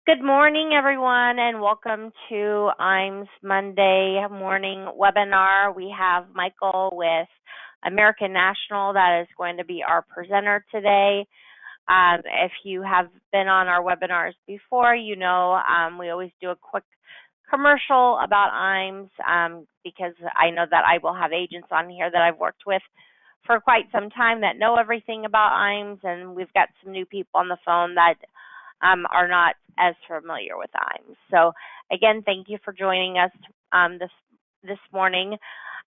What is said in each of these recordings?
Good morning, everyone, and welcome to IAMS Monday morning webinar. We have Michael with American National that is going to be our presenter today. If you have been on our webinars before, you know we always do a quick commercial about IAMS because I know that I will have agents on here that I've worked with for quite some time that know everything about IAMS, and we've got some new people on the phone that are not as familiar with IAMS. So again, thank you for joining us this morning.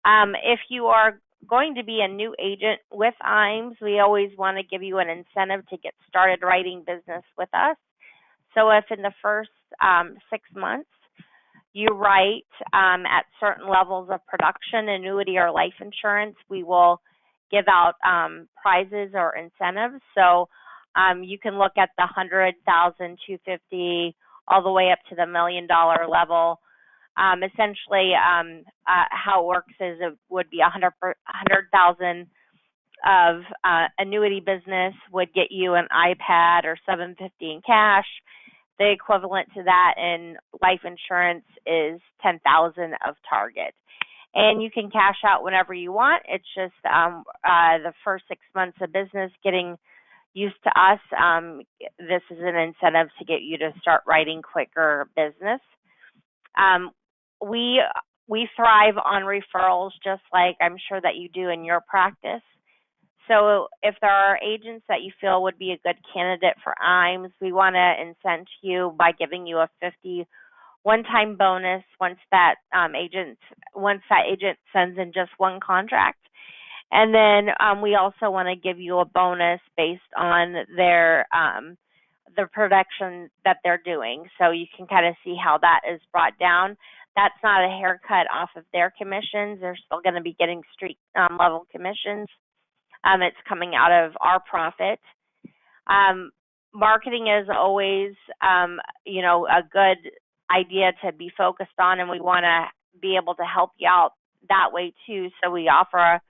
If you are going to be a new agent with IAMS, we always want to give you an incentive to get started writing business with us. So if in the first 6 months you write at certain levels of production, annuity, or life insurance, we will give out prizes or incentives. So you can look at the 100,000, 250, all the way up to the $1 million level. Essentially, how it works is it would be 100,000 of annuity business would get you an iPad or $750 in cash. The equivalent to that in life insurance is 10,000 of target. And you can cash out whenever you want. It's just the first 6 months of business getting used to us. This is an incentive to get you to start writing quicker business. We thrive on referrals, just like I'm sure that you do in your practice. So if there are agents that you feel would be a good candidate for IAMS, we want to incent you by giving you a 50 one-time bonus once that agent sends in just one contract. And then we also want to give you a bonus based on their the production that they're doing. So you can kind of see how that is brought down. That's not a haircut off of their commissions. They're still going to be getting street level commissions. It's coming out of our profit. Marketing is always, a good idea to be focused on, and we want to be able to help you out that way too. So we offer a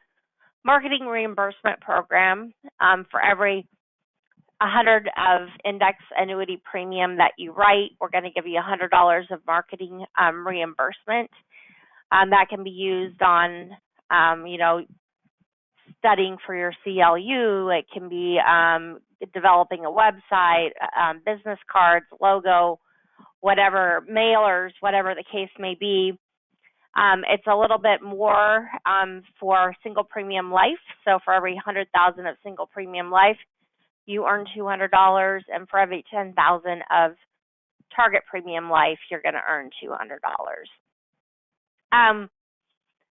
marketing reimbursement program. For every 100 of index annuity premium that you write, we're going to give you $100 of marketing reimbursement. That can be used on, studying for your CLU. It can be developing a website, business cards, logo, whatever, mailers, whatever the case may be. It's a little bit more for single premium life. So for every 100,000 of single premium life, you earn $200, and for every 10,000 of target premium life, you're going to earn $200.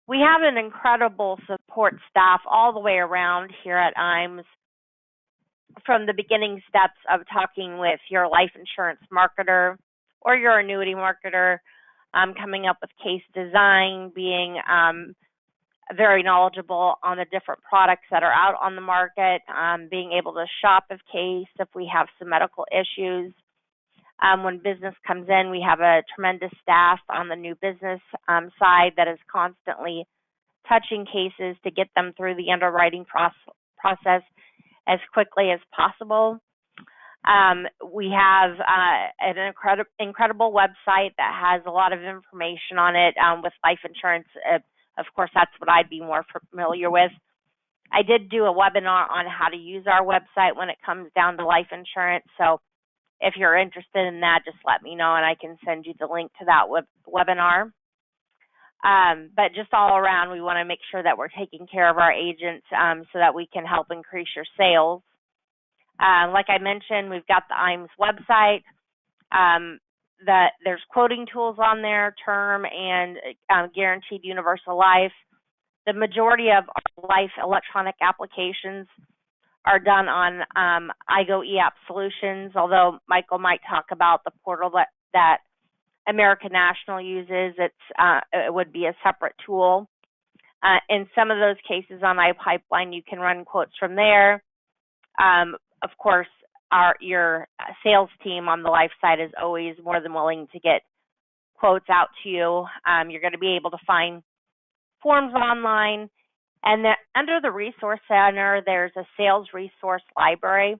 We have an incredible support staff all the way around here at IAMS, from the beginning steps of talking with your life insurance marketer or your annuity marketer, coming up with case design, being very knowledgeable on the different products that are out on the market, being able to shop a case if we have some medical issues. When business comes in, we have a tremendous staff on the new business side that is constantly touching cases to get them through the underwriting process as quickly as possible. We have an incredible website that has a lot of information on it with life insurance. Of course, that's what I'd be more familiar with. I did do a webinar on how to use our website when it comes down to life insurance. So if you're interested in that, just let me know and I can send you the link to that webinar. But just all around, we want to make sure that we're taking care of our agents so that we can help increase your sales. Like I mentioned, we've got the IAMS website. That there's quoting tools on there, term and guaranteed universal life. The majority of our life electronic applications are done on IGO eApp Solutions, although Michael might talk about the portal that American National uses. It would be a separate tool. In some of those cases on iPipeline, you can run quotes from there. Of course, your sales team on the life side is always more than willing to get quotes out to you. You're going to be able to find forms online. And then under the Resource Center, there's a sales resource library.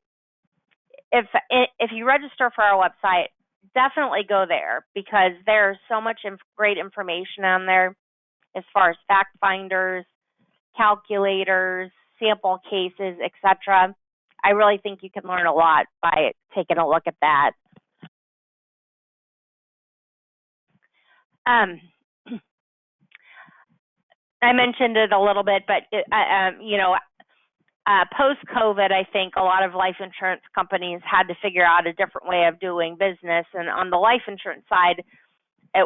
If you register for our website, definitely go there because there's so much great information on there as far as fact finders, calculators, sample cases, etc. I really think you can learn a lot by taking a look at that. Um, I mentioned it a little bit, but post-COVID, I think a lot of life insurance companies had to figure out a different way of doing business. And on the life insurance side,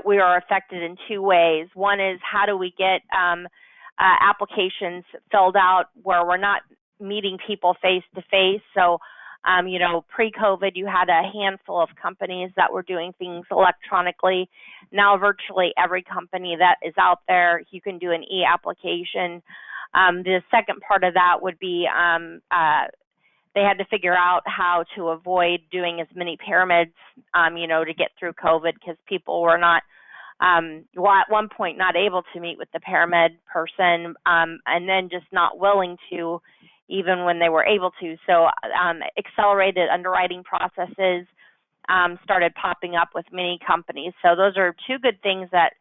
we are affected in two ways. One is how do we get applications filled out where we're not meeting people face to face. So, pre-COVID, you had a handful of companies that were doing things electronically. Now, virtually every company that is out there, you can do an e-application. The second part of that would be they had to figure out how to avoid doing as many pyramids, to get through COVID because people were not, at one point, not able to meet with the pyramid person, and then just not willing to, even when they were able to. So accelerated underwriting processes started popping up with many companies. So those are two good things that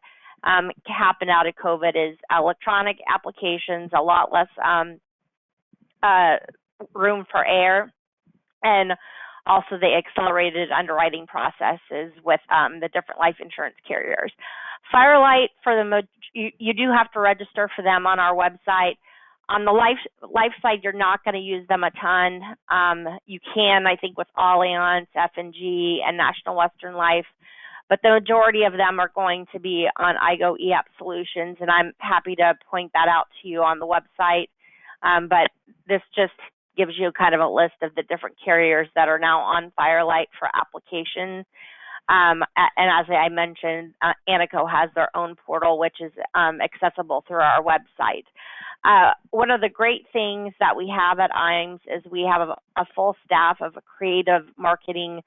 happened out of COVID is electronic applications, a lot less room for error, and also the accelerated underwriting processes with the different life insurance carriers. Firelight, you do have to register for them on our website. On the life side, you're not going to use them a ton. You can, I think, with Allianz, F&G, and National Western Life, but the majority of them are going to be on IGO eApp Solutions, and I'm happy to point that out to you on the website. But this just gives you kind of a list of the different carriers that are now on Firelight for applications. And as I mentioned, Anico has their own portal, which is accessible through our website. One of the great things that we have at IAMS is we have a full staff of creative marketing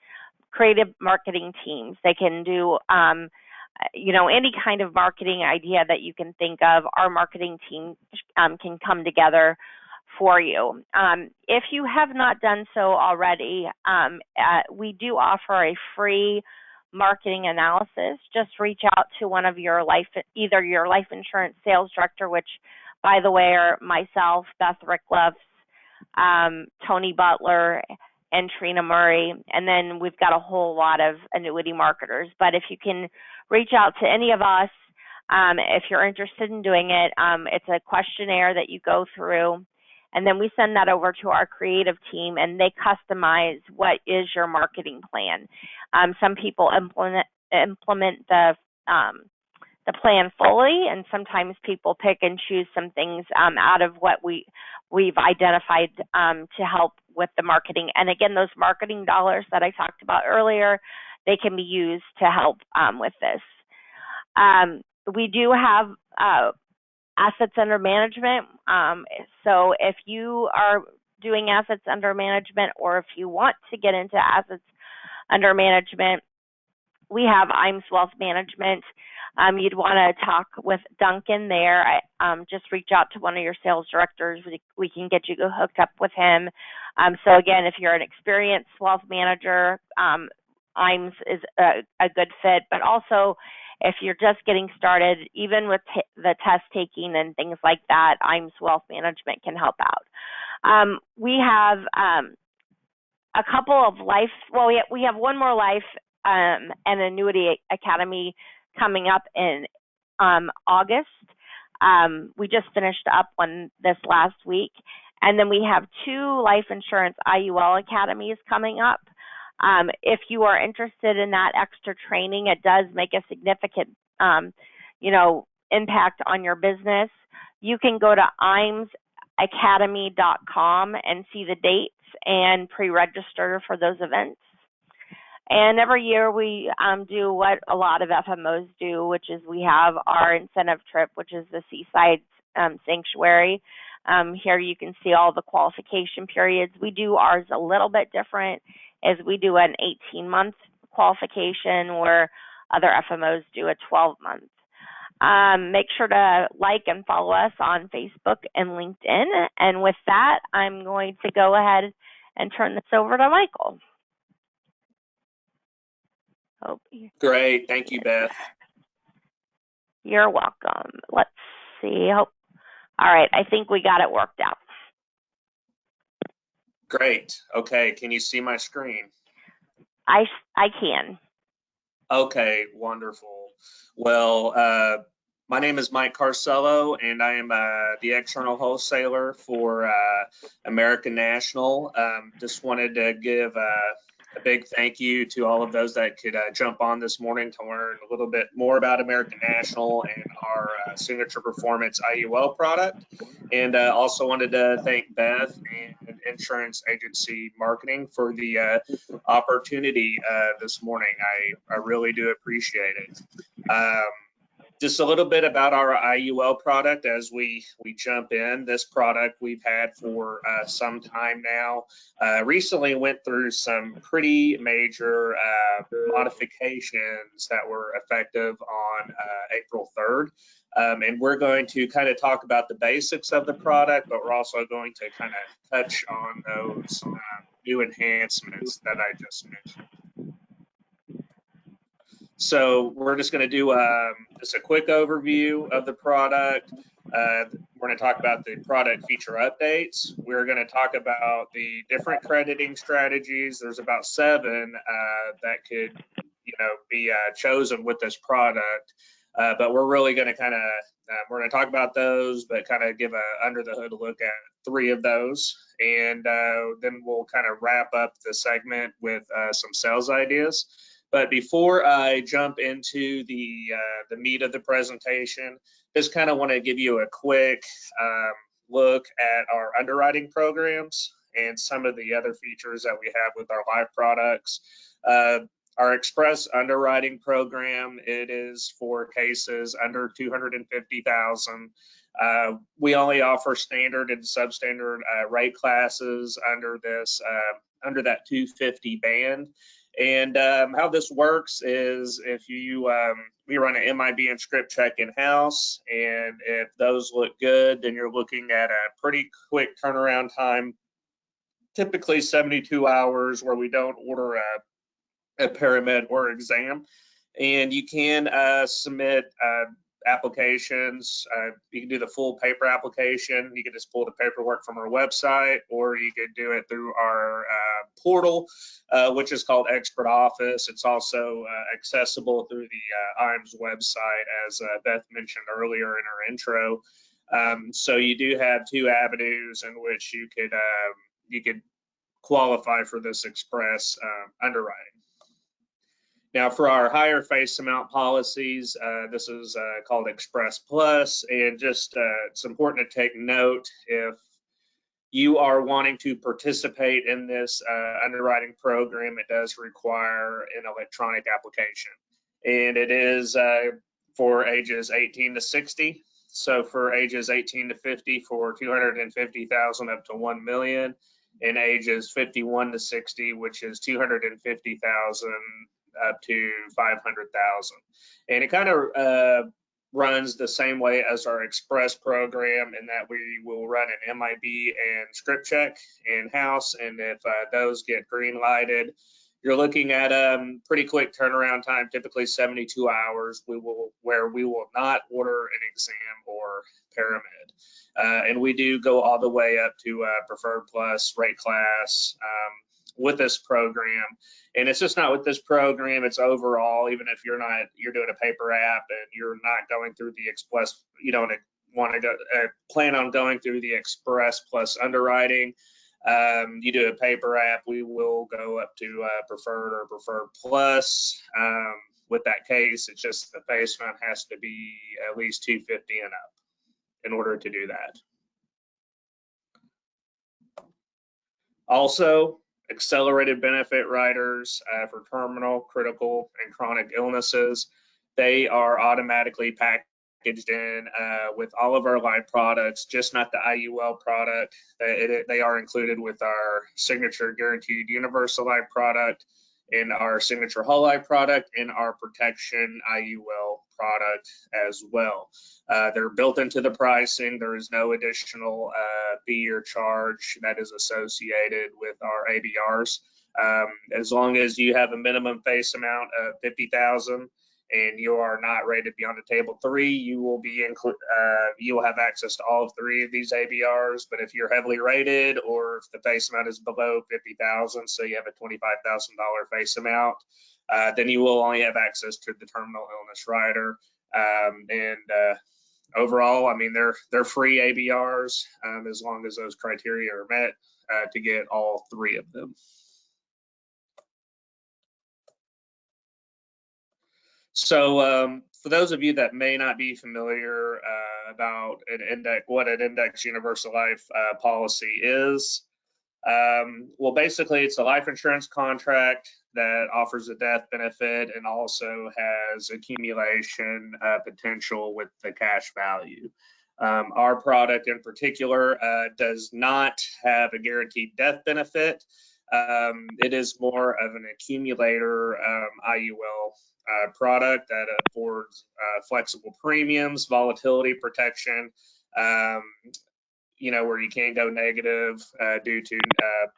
teams. They can do, any kind of marketing idea that you can think of. Our marketing team can come together for you. If you have not done so already, we do offer a free marketing analysis. Just reach out to one of either your life insurance sales director, which, by the way, are myself, Beth Ricklefs, Tony Butler, and Trina Murray, and then we've got a whole lot of annuity marketers. But if you can reach out to any of us, if you're interested in doing it, it's a questionnaire that you go through, and then we send that over to our creative team, and they customize what is your marketing plan. Some people implement the plan fully, and sometimes people pick and choose some things out of what we've identified to help with the marketing. And again, those marketing dollars that I talked about earlier, they can be used to help with this. We do have assets under management. So if you are doing assets under management, or if you want to get into assets under management, we have IAMS Wealth Management. You'd want to talk with Duncan there. Just reach out to one of your sales directors. We can get you hooked up with him. So again, if you're an experienced wealth manager, IAMS is a good fit. But also, if you're just getting started, even with the test taking and things like that, IAMS Wealth Management can help out. We have a couple of we have one more life and annuity academy coming up in August. We just finished up one this last week. And then we have 2 life insurance IUL academies coming up. If you are interested in that extra training, it does make a significant, impact on your business. You can go to IAMSacademy.com and see the dates and pre-register for those events. And every year we do what a lot of FMOs do, which is we have our incentive trip, which is the Seaside Sanctuary. Here you can see all the qualification periods. We do ours a little bit different, as we do an 18-month qualification where other FMOs do a 12-month. Make sure to like and follow us on Facebook and LinkedIn. And with that, I'm going to go ahead and turn this over to Michael. Oh, Great. Thank you, Beth. you're welcome. Let's see. Oh, all right. I think we got it worked out. Great. Okay. Can you see my screen? I can. Okay. Wonderful. Well, my name is Mike Carsello, and I am the external wholesaler for American National. Just wanted to give a big thank you to all of those that could jump on this morning to learn a little bit more about American National and our Signature Performance IUL product. And also wanted to thank Beth and Insurance Agency Marketing for the opportunity this morning. I really do appreciate it. Just a little bit about our IUL product as we jump in. This product we've had for some time now. Recently went through some pretty major modifications that were effective on April 3rd. And we're going to kind of talk about the basics of the product, but we're also going to kind of touch on those new enhancements that I just mentioned. So we're just going to do just a quick overview of the product. We're going to talk about the product feature updates. We're going to talk about the different crediting strategies. There's about 7 that could, be chosen with this product. But we're really going to we're going to talk about those, but kind of give a under the hood look at 3 of those. And then we'll kind of wrap up the segment with some sales ideas. But before I jump into the meat of the presentation, just kind of want to give you a quick look at our underwriting programs and some of the other features that we have with our life products. Our Express underwriting program, it is for cases under 250,000. We only offer standard and substandard rate classes under this under that 250 band. And how this works is if we run an MIB and script check in-house, and if those look good, then you're looking at a pretty quick turnaround time, typically 72 hours, where we don't order a paramed or exam. And you can submit applications. You can do the full paper application. You can just pull the paperwork from our website, or you could do it through our portal, which is called Expert Office. It's also accessible through the IAMS website, as Beth mentioned earlier in her intro. So you do have 2 avenues in which you could qualify for this Express underwriting. Now, for our higher face amount policies, this is called Express Plus, and just it's important to take note if you are wanting to participate in this underwriting program, it does require an electronic application, and it is for ages 18 to 60. So for ages 18 to 50 for 250,000 up to 1 million, and ages 51 to 60, which is 250,000 up to 500,000. And it kind of runs the same way as our Express program, in that we will run an MIB and script check in-house. And if those get green lighted, you're looking at a pretty quick turnaround time, typically 72 hours, where we will not order an exam or paramed. And we do go all the way up to Preferred Plus rate class with this program. And it's just not with this program, it's overall. Even if you're doing a paper app and you're not going through the Express, you don't want to go plan on going through the Express Plus underwriting, you do a paper app, we will go up to Preferred or Preferred Plus. With that case, it's just the face amount has to be at least 250 and up in order to do that. Also, accelerated benefit riders for terminal, critical, and chronic illnesses. They are automatically packaged in with all of our life products, just not the IUL product. They are included with our Signature Guaranteed Universal Life product, in our Signature Whole Life product, and our Protection IUL product as well. They're built into the pricing. There is no additional fee or charge that is associated with our ABRs. As long as you have a minimum face amount of 50,000 and you are not rated beyond a table 3, you will you will have access to all 3 of these ABRs. But if you're heavily rated, or if the face amount is below 50,000, so you have a $25,000 face amount, then you will only have access to the terminal illness rider. Overall, I mean, they're free ABRs as long as those criteria are met to get all 3 of them. So for those of you that may not be familiar about what an index universal life policy is, well, basically it's a life insurance contract that offers a death benefit and also has accumulation potential with the cash value. Our product in particular does not have a guaranteed death benefit. It is more of an accumulator IUL product that affords flexible premiums, volatility protection, where you can't go negative due to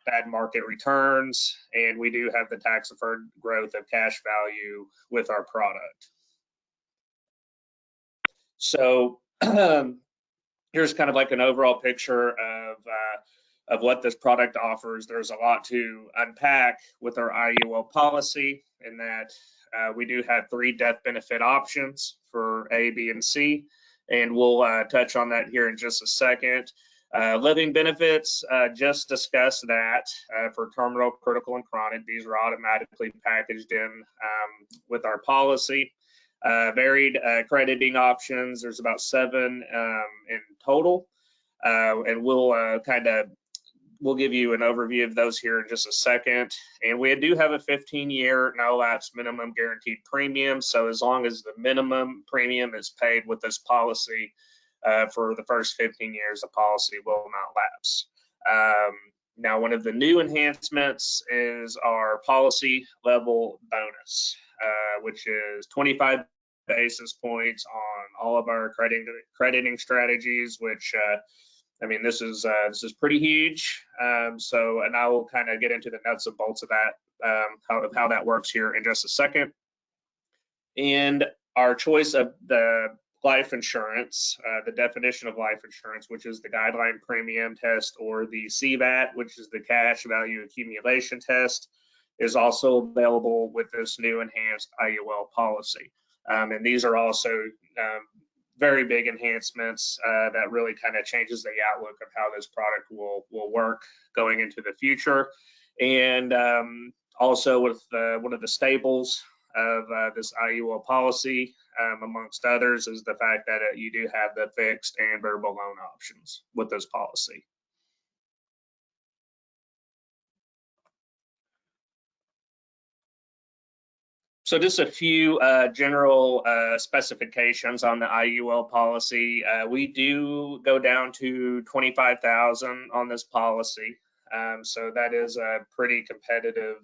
bad market returns. And we do have the tax deferred growth of cash value with our product. So here's kind of like an overall picture of what this product offers. There's a lot to unpack with our IUL policy, in that we do have 3 death benefit options for A, B, and C, and we'll touch on that here in just a second. Living benefits, just discussed that for terminal, critical, and chronic. These are automatically packaged in with our policy. Varied crediting options, there's about 7 in total, and we'll give you an overview of those here in just a second. And we do have a 15-year no lapse minimum guaranteed premium. So as long as the minimum premium is paid with this policy for the first 15 years, the policy will not lapse. Now, one of the new enhancements is our policy level bonus, which is 25 basis points on all of our crediting strategies, which I mean, this is pretty huge. And I will kind of get into the nuts and bolts of that, how that works here in just a second. And our choice of the life insurance, the definition of life insurance, which is the guideline premium test, or the CVAT, which is the cash value accumulation test, is also available with this new enhanced IUL policy. And these are also very big enhancements that really kind of changes the outlook of how this product will work going into the future. And also with one of the staples of this IUL policy, amongst others, is the fact that you do have the fixed and variable loan options with this policy. So just a few general specifications on the IUL policy. We do go down to 25,000 on this policy. So that is a pretty competitive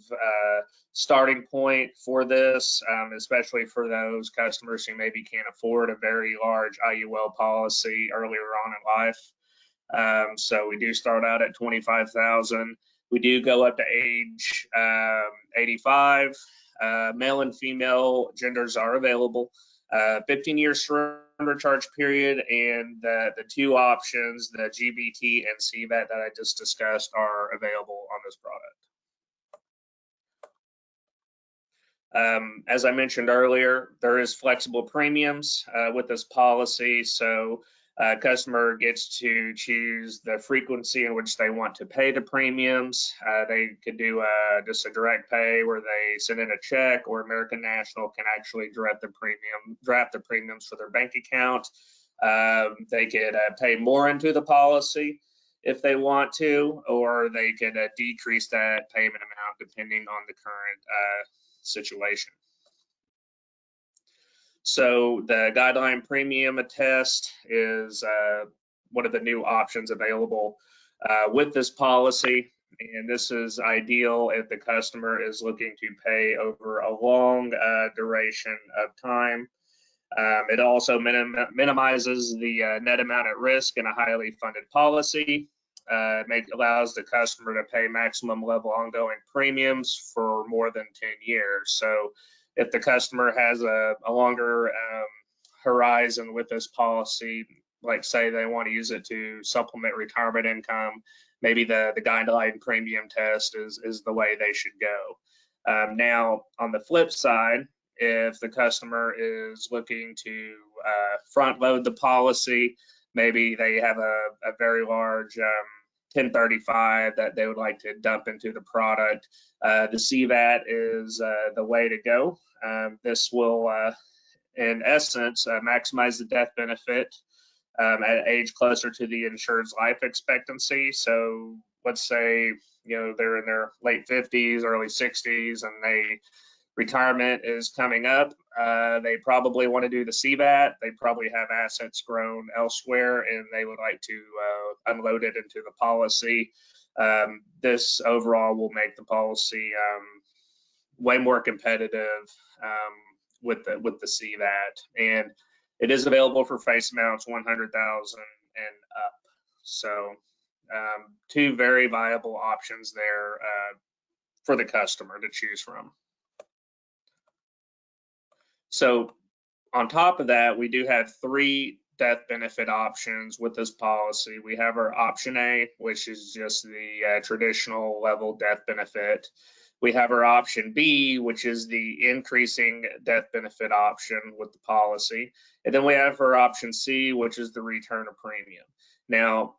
starting point for this, especially for those customers who maybe can't afford a very large IUL policy earlier on in life. So we do start out at 25,000. We do go up to age 85. Male and female genders are available. 15-year surrender charge period, and the 2 options, the GBT and CVAT that I just discussed, are available on this product. As I mentioned earlier, there is flexible premiums with this policy, so customer gets to choose the frequency in which they want to pay the premiums. They could do just a direct pay where they send in a check, or American National can actually draft the premiums for their bank account. They could pay more into the policy if they want to, or they could decrease that payment amount depending on the current situation. So the guideline premium test is one of the new options available with this policy. And this is ideal if the customer is looking to pay over a long duration of time. It also minimizes the net amount at risk in a highly funded policy. allows the customer to pay maximum level ongoing premiums for more than 10 years. So if the customer has a longer horizon with this policy, like say they want to use it to supplement retirement income, maybe the guideline premium test is the way they should go. Now, on the flip side, if the customer is looking to front load the policy, maybe they have a very large 1035 that they would like to dump into the product, the CVAT is the way to go. This will, in essence, maximize the death benefit at age closer to the insured's life expectancy. So let's say, they're in their late 50s, early 60s, and retirement is coming up. They probably want to do the CVAT. They probably have assets grown elsewhere, and they would like to unload it into the policy. This overall will make the policy way more competitive with the CVAT, and it is available for face amounts 100,000 and up. So two very viable options there for the customer to choose from. So on top of that, we do have 3 death benefit options with this policy. We have our option A, which is just the traditional level death benefit. We have our option B, which is the increasing death benefit option with the policy. And then we have our option C, which is the return of premium. Now,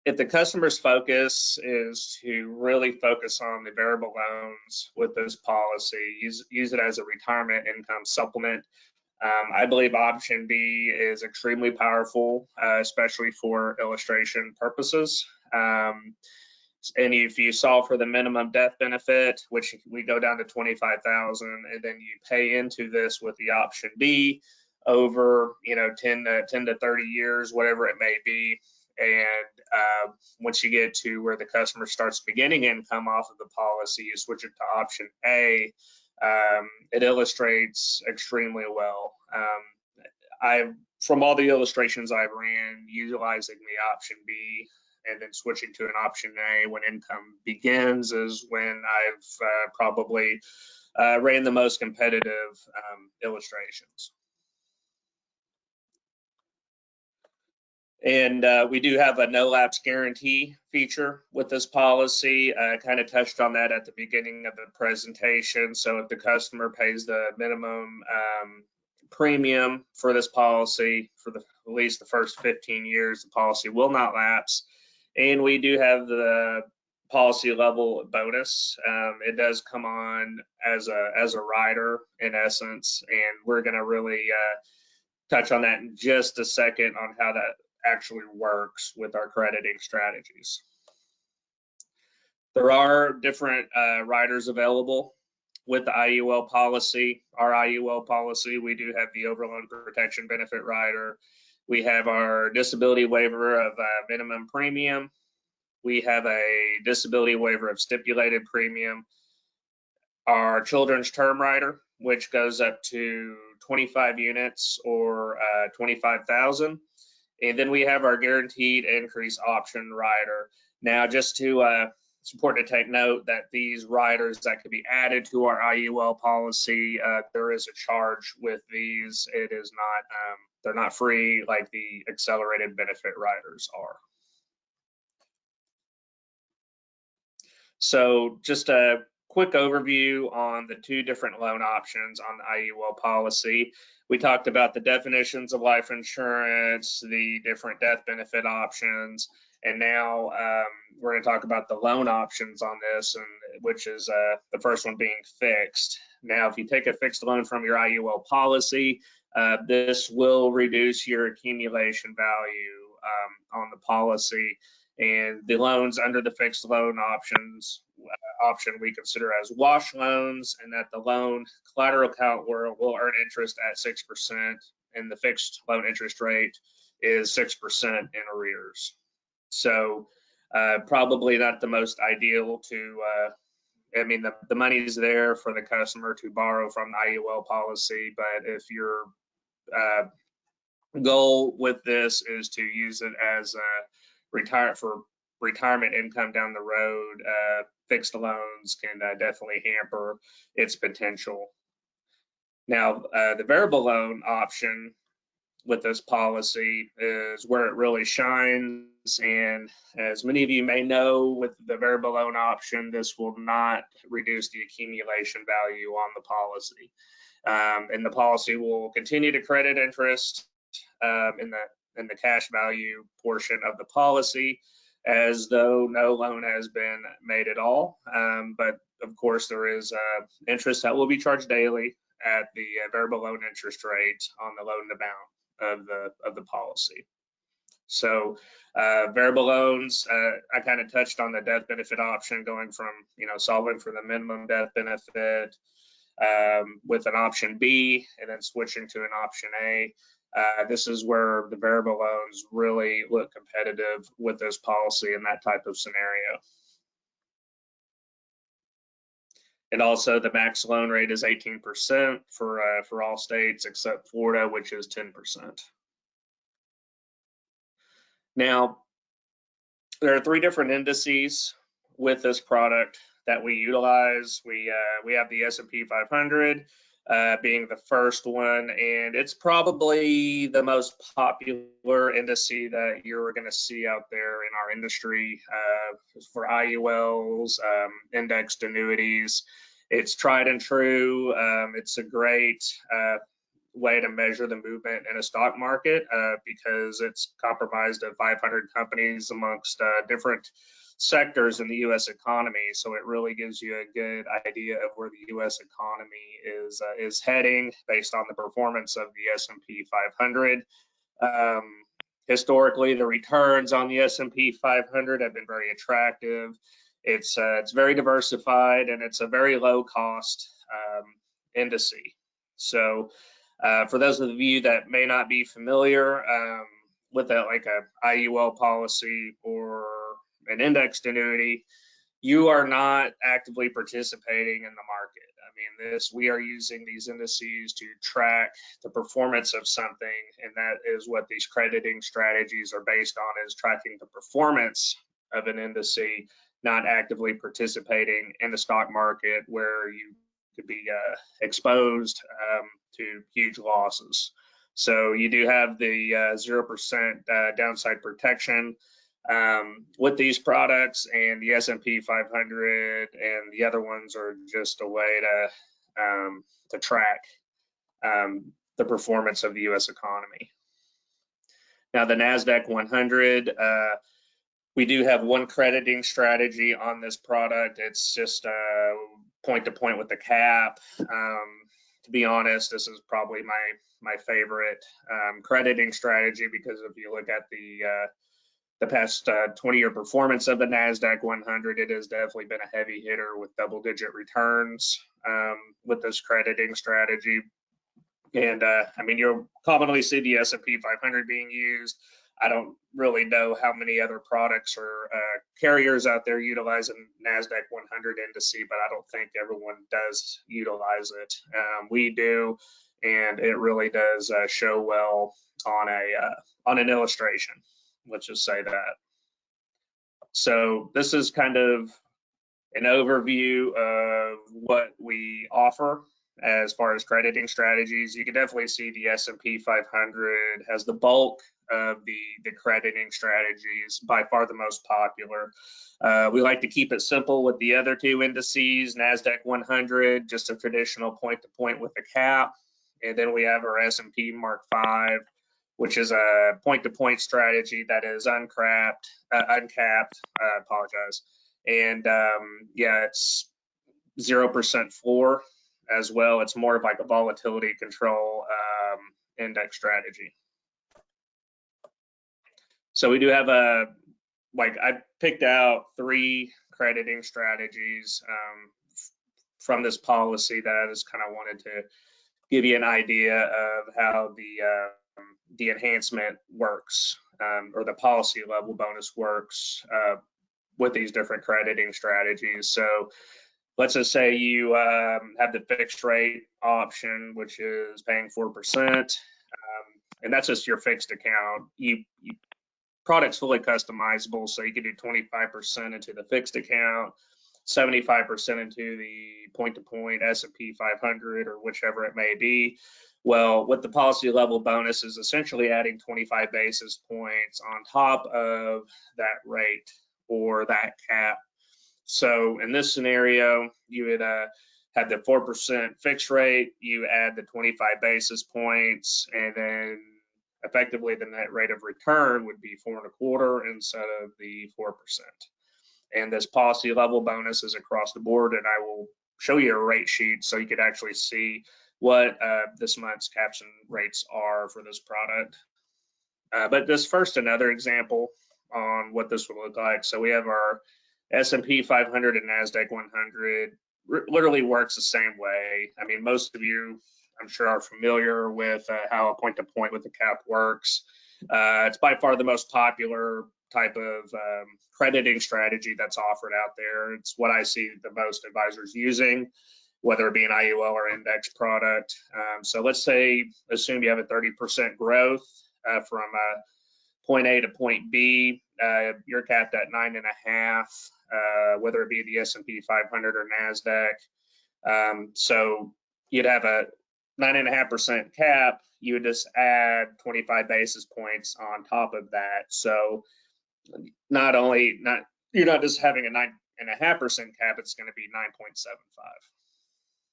if the customer's focus is to really focus on the variable loans with this policy, use it as a retirement income supplement, I believe option B is extremely powerful, especially for illustration purposes. And if you solve for the minimum death benefit, which we go down to 25,000, and then you pay into this with the option B over 10 to 30 years, whatever it may be. And once you get to where the customer starts beginning income off of the policy, you switch it to option A. It illustrates extremely well. From all the illustrations I've ran, utilizing the option B and then switching to an option A when income begins is when I've probably ran the most competitive illustrations. And we do have a no lapse guarantee feature with this policy. I kind of touched on that at the beginning of the presentation. So if the customer pays the minimum premium for this policy for at least the first 15 years, the policy will not lapse. And we do have the policy level bonus. It does come on as a rider in essence, and we're going to really touch on that in just a second on how that actually works with our crediting strategies. There are different riders available with the IUL policy. Our IUL policy, we do have the overload protection benefit rider. We have our disability waiver of minimum premium. We have a disability waiver of stipulated premium. Our children's term rider, which goes up to 25 units or 25,000. And then we have our guaranteed increase option rider. Now, it's important to take note that these riders that could be added to our IUL policy, there is a charge with these. It is not, they're not free like the accelerated benefit riders are. So just a quick overview on the 2 different loan options on the IUL policy. We talked about the definitions of life insurance, the different death benefit options, and now we're going to talk about the loan options on this, which is the first one being fixed. Now, if you take a fixed loan from your IUL policy, this will reduce your accumulation value on the policy. And the loans under the fixed loan option we consider as wash loans, and that the loan collateral account will earn interest at 6%, and the fixed loan interest rate is 6% in arrears. So probably not the most ideal I mean, the money is there for the customer to borrow from the IUL policy, but if your goal with this is to use it as retirement income down the road, fixed loans can definitely hamper its potential. Now, the variable loan option with this policy is where it really shines. And as many of you may know, with the variable loan option, this will not reduce the accumulation value on the policy. And the policy will continue to credit interest in the cash value portion of the policy, as though no loan has been made at all. But of course, there is interest that will be charged daily at the variable loan interest rate on the loan amount of the policy. So variable loans, I kind of touched on the death benefit option, going from solving for the minimum death benefit with an option B and then switching to an option A. This is where the variable loans really look competitive with this policy in that type of scenario. And also the max loan rate is 18% for all states except Florida, which is 10%. Now, there are 3 different indices with this product that we utilize. We have the S&P 500 being the first one, and it's probably the most popular index that you're going to see out there in our industry for IULs, indexed annuities. It's tried and true. It's a great way to measure the movement in a stock market because it's comprised of 500 companies amongst different sectors in the U.S. economy. So it really gives you a good idea of where the U.S. economy is heading based on the performance of the S&P 500. Historically, the returns on the S&P 500 have been very attractive. It's very diversified, and it's a very low cost index. So for those of you that may not be familiar with like a IUL policy or an indexed annuity, you are not actively participating in the market. I mean, we are using these indices to track the performance of something, and that is what these crediting strategies are based on, is tracking the performance of an index, not actively participating in the stock market where you could be exposed to huge losses. So you do have the 0% downside protection with these products, and the S&P 500 and the other ones are just a way to track the performance of the U.S. economy. Now, the NASDAQ 100, we do have one crediting strategy on this product. It's just point to point with the cap. To be honest, this is probably my favorite crediting strategy, because if you look at the past 20-year performance of the NASDAQ 100, it has definitely been a heavy hitter with double-digit returns with this crediting strategy. And I mean, you'll commonly see the S&P 500 being used. I don't really know how many other products or carriers out there utilizing NASDAQ 100 index, but I don't think everyone does utilize it. We do, and it really does show well on an illustration. Let's just say that. So this is kind of an overview of what we offer as far as crediting strategies. You can definitely see the S&P 500 has the bulk of the crediting strategies, by far the most popular. We like to keep it simple with the other 2 indices, NASDAQ 100, just a traditional point-to-point with a cap. And then we have our S&P Mark V, which is a point-to-point strategy that is uncapped. I apologize. And yeah, it's 0% floor as well. It's more of like a volatility control index strategy. So we do have I picked out 3 crediting strategies from this policy that I just kind of wanted to give you an idea of how the enhancement works, or the policy level bonus works with these different crediting strategies. So let's just say you have the fixed rate option, which is paying 4%, and that's just your fixed account. product's fully customizable, so you can do 25% into the fixed account, 75% into the point-to-point S&P 500 or whichever it may be. Well, with the policy level bonus is essentially adding 25 basis points on top of that rate or that cap. So in this scenario, you would have the 4% fixed rate, you add the 25 basis points, and then effectively the net rate of return would be 4.25 instead of the 4%. And this policy level bonus is across the board, and I will show you a rate sheet so you could actually see what this month's caps and rates are for this product. But this first, another example on what this would look like. So we have our S&P 500 and NASDAQ 100. Literally works the same way. I mean, most of you, I'm sure, are familiar with how a point-to-point with the cap works. It's by far the most popular type of crediting strategy that's offered out there. It's what I see the most advisors using, whether it be an IUL or index product. So let's assume you have a 30% growth from point A to point B. You're capped at 9.5, whether it be the S&P 500 or NASDAQ. So you'd have a 9.5% cap. You would just add 25 basis points on top of that. So you're not just having a 9.5% cap, it's going to be 9.75.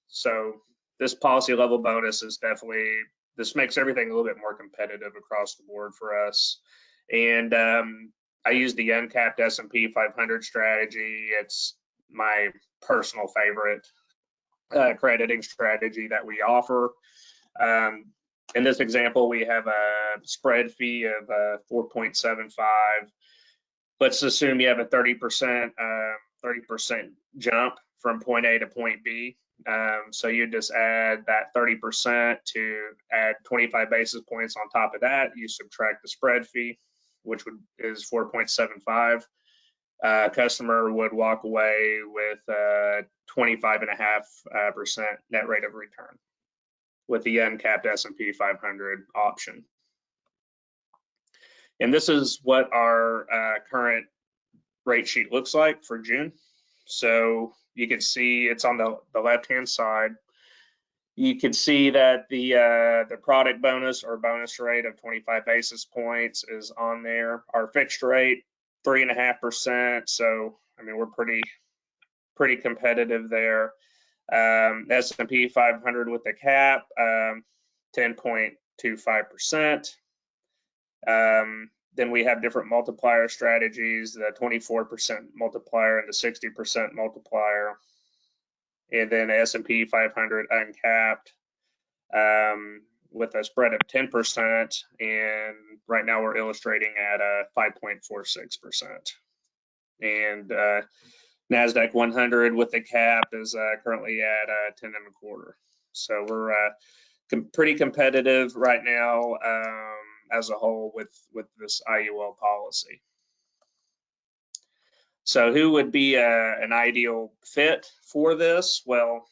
So this policy level bonus is this makes everything a little bit more competitive across the board for us. And I use the uncapped S&P 500 strategy. It's my personal favorite crediting strategy that we offer. In this example, we have a spread fee of 4.75. Let's assume you have a 30% jump from point A to point B. So you just add that 30% to add 25 basis points on top of that. You subtract the spread fee, which is 4.75. Customer would walk away with 25.5% net rate of return with the uncapped S&P 500 option. And this is what our current rate sheet looks like for June. So you can see it's on the left-hand side. You can see that the product bonus or bonus rate of 25 basis points is on there. Our fixed rate, 3.5%. So I mean, we're pretty competitive there. S&P 500 with the cap, 10.25%. Then we have different multiplier strategies, the 24% multiplier and the 60% multiplier. And then S&P 500 uncapped with a spread of 10%. And right now we're illustrating at 5.46%. And NASDAQ 100 with the cap is currently at 10.25. So we're pretty competitive right now as a whole with this IUL policy. So who would be an ideal fit for this? Well,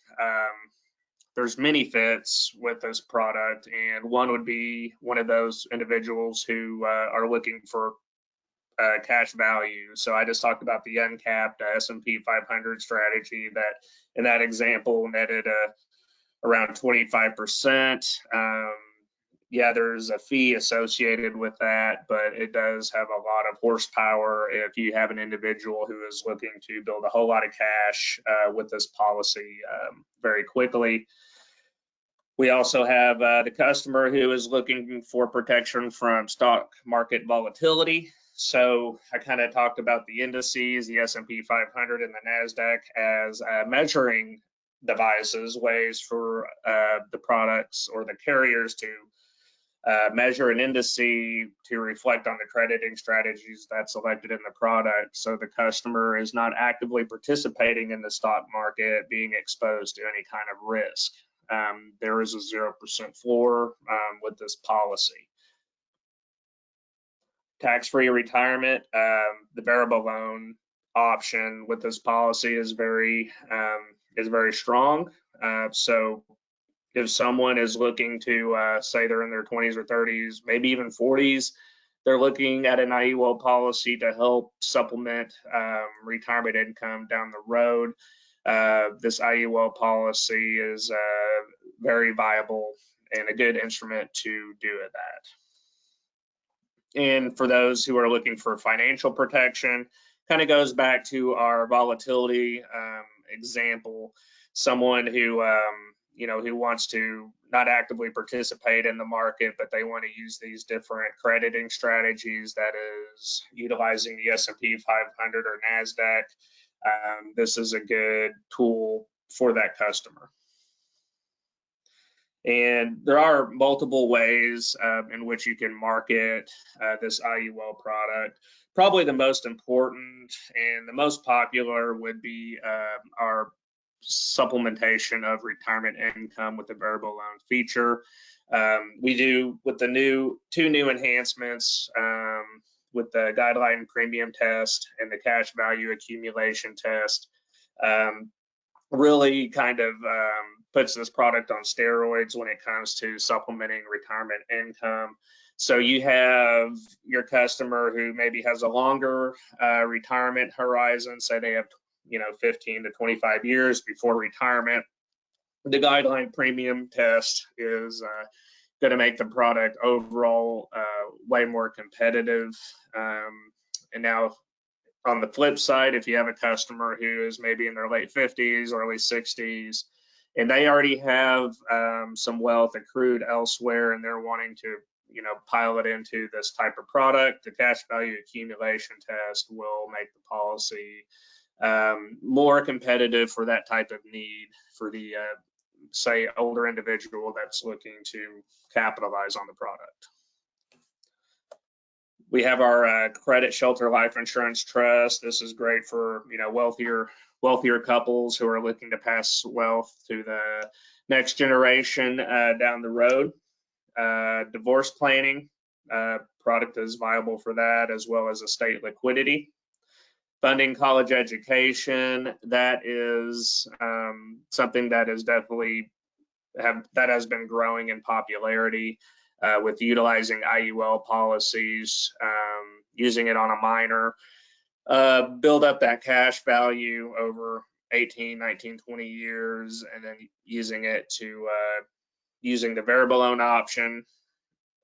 there's many fits with this product, and one would be one of those individuals who are looking for cash value. So I just talked about the uncapped S&P 500 strategy that in that example netted around 25%. Yeah, there's a fee associated with that, but it does have a lot of horsepower if you have an individual who is looking to build a whole lot of cash with this policy very quickly. We also have the customer who is looking for protection from stock market volatility. So I kind of talked about the indices, the S&P 500 and the NASDAQ as measuring devices, ways for the products or the carriers to measure an indice to reflect on the crediting strategies that's selected in the product. So the customer is not actively participating in the stock market, being exposed to any kind of risk. There is a 0% floor with this policy. Tax-free retirement, the variable loan option with this policy is very strong. So if someone is looking to say they're in their 20s or 30s, maybe even 40s, they're looking at an IUL policy to help supplement retirement income down the road. This IUL policy is very viable and a good instrument to do that. And for those who are looking for financial protection, kind of goes back to our volatility example. Someone who who wants to not actively participate in the market, but they want to use these different crediting strategies, that is utilizing the S&P 500 or NASDAQ. This is a good tool for that customer. And there are multiple ways in which you can market this IUL product. Probably the most important and the most popular would be our supplementation of retirement income with the variable loan feature. We do with the two new enhancements with the guideline premium test and the cash value accumulation test. Really kind of puts this product on steroids when it comes to supplementing retirement income. So you have your customer who maybe has a longer retirement horizon, say they have 15 to 25 years before retirement. The guideline premium test is going to make the product overall way more competitive. And now on the flip side, if you have a customer who is maybe in their late 50s or early 60s, and they already have some wealth accrued elsewhere, and they're wanting to, pile it into this type of product, the cash value accumulation test will make the policy more competitive for that type of need for the, say, older individual that's looking to capitalize on the product. We have our credit shelter life insurance trust. This is great for wealthier couples who are looking to pass wealth to the next generation down the road. Divorce planning product is viable for that, as well as estate liquidity. Funding college education, that is something that is definitely that has been growing in popularity. With utilizing IUL policies, using it on a minor, build up that cash value over 18, 19, 20 years, and then using it to using the variable loan option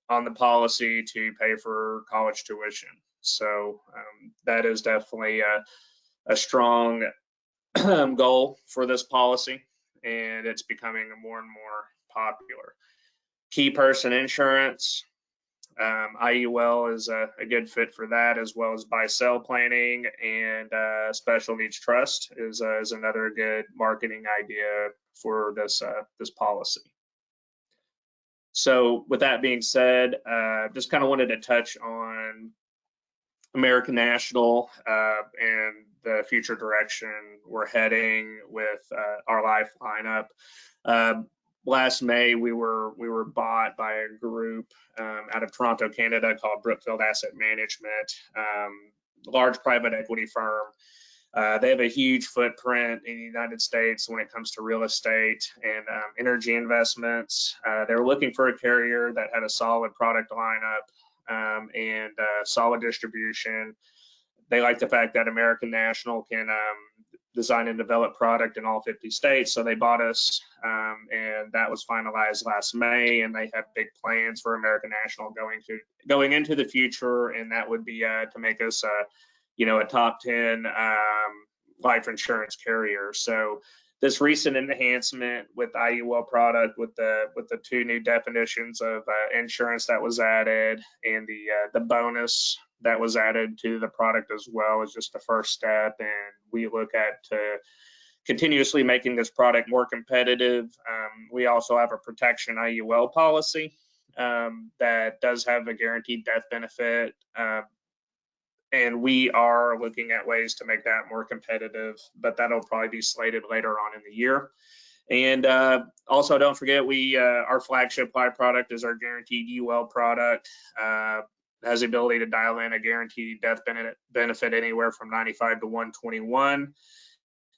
on the policy to pay for college tuition. So that is definitely a strong goal for this policy, and it's becoming more and more popular. Key person insurance, IUL is a good fit for that, as well as buy-sell planning, and special needs trust is another good marketing idea for this policy. So with that being said, just kind of wanted to touch on American National and the future direction we're heading with our life lineup. Last May, we were bought by a group out of Toronto, Canada, called Brookfield Asset Management, large private equity firm. They have a huge footprint in the United States when it comes to real estate and energy investments. They were looking for a carrier that had a solid product lineup and solid distribution. They like the fact that American National can design and develop product in all 50 states. So they bought us, and that was finalized last May, and they have big plans for American National going into the future, and that would be to make us a top 10 life insurance carrier. So this recent enhancement with IUL product, with the two new definitions of insurance that was added, and the bonus that was added to the product as well, is just the first step. And we look at continuously making this product more competitive. We also have a protection IUL policy that does have a guaranteed death benefit. And we are looking at ways to make that more competitive, but that'll probably be slated later on in the year. And also, don't forget, our flagship life product is our guaranteed UL product. Has the ability to dial in a guaranteed death benefit anywhere from 95 to 121,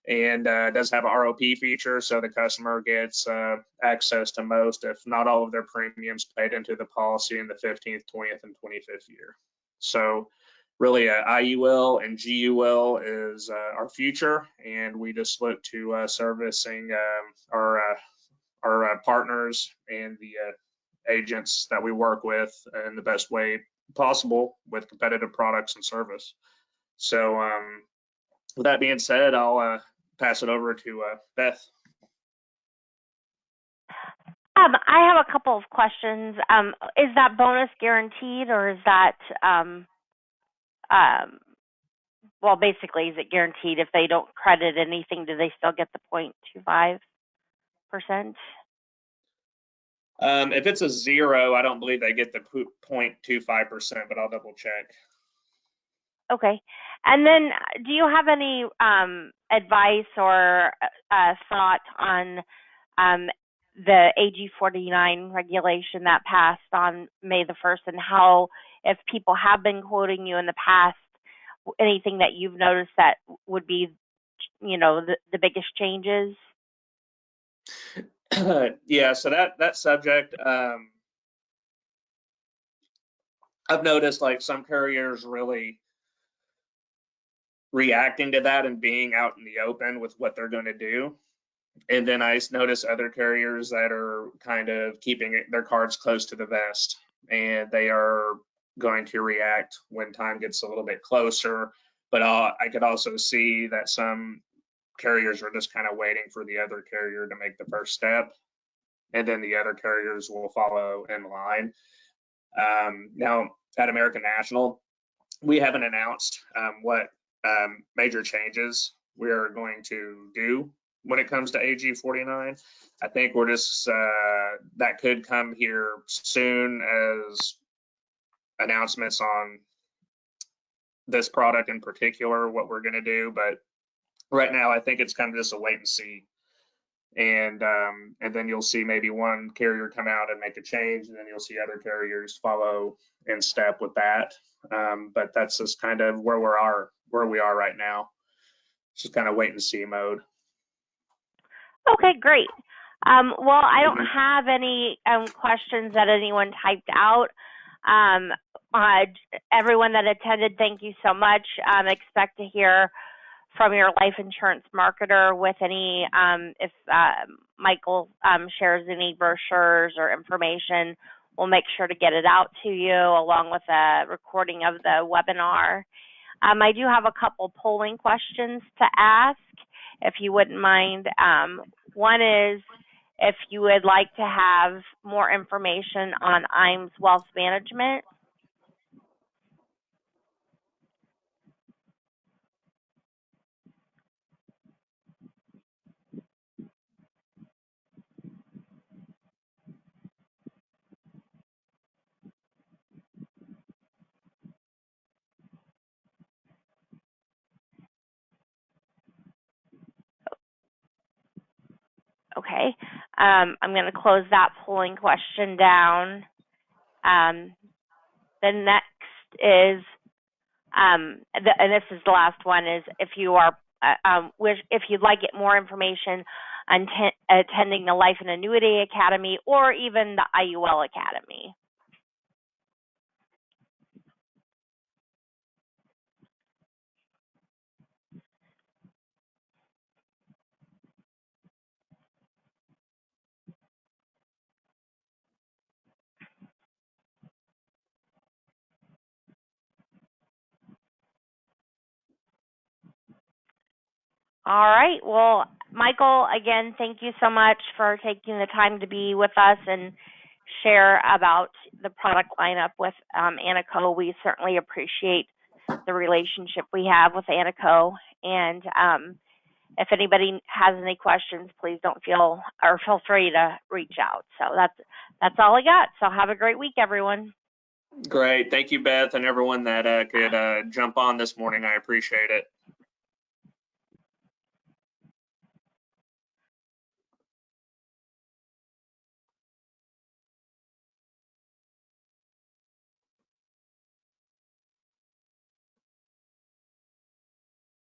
and does have a ROP feature, so the customer gets access to most, if not all, of their premiums paid into the policy in the 15th, 20th, and 25th year. So really IUL and GUL is our future, and we just look to servicing our partners and the agents that we work with in the best way possible with competitive products and service. So with that being said, I'll pass it over to Beth. I have a couple of questions. Is that bonus guaranteed, or is that, well, basically, is it guaranteed? If they don't credit anything, do they still get the 0.25%? If it's a 0, I don't believe they get the 0.25%, but I'll double check. Okay. And then do you have any advice or thought on the AG 49 regulation that passed on May the 1st, and how, if people have been quoting you in the past, anything that you've noticed that would be, you know, the biggest changes? Yeah, so that subject, I've noticed like some carriers really reacting to that and being out in the open with what they're going to do. And then I notice other carriers that are kind of keeping their cards close to the vest, and they are going to react when time gets a little bit closer. But I could also see that some carriers are just kind of waiting for the other carrier to make the first step, and then the other carriers will follow in line. Now, at American National, we haven't announced what major changes we are going to do when it comes to AG 49. I think we're just, that could come here soon as announcements on this product in particular, what we're going to do. But right now, I think it's kind of just a wait and see. And then you'll see maybe one carrier come out and make a change, and then you'll see other carriers follow in step with that. But that's just kind of where we are right now. Just kind of wait and see mode. Okay, great. Well, I don't have any questions that anyone typed out. Everyone that attended, thank you so much. Expect to hear from your life insurance marketer with any, if Michael shares any brochures or information, we'll make sure to get it out to you along with a recording of the webinar. I do have a couple polling questions to ask, if you wouldn't mind. One is if you would like to have more information on IAMS wealth management. Okay, I'm going to close that polling question down. The next is, and this is the last one, is if you are, if you'd like more information on attending the Life and Annuity Academy or even the IUL Academy. All right. Well, Michael, again, thank you so much for taking the time to be with us and share about the product lineup with Anaco. We certainly appreciate the relationship we have with Anaco. And if anybody has any questions, please feel free to reach out. So that's all I got. So have a great week, everyone. Great. Thank you, Beth, and everyone that could jump on this morning. I appreciate it.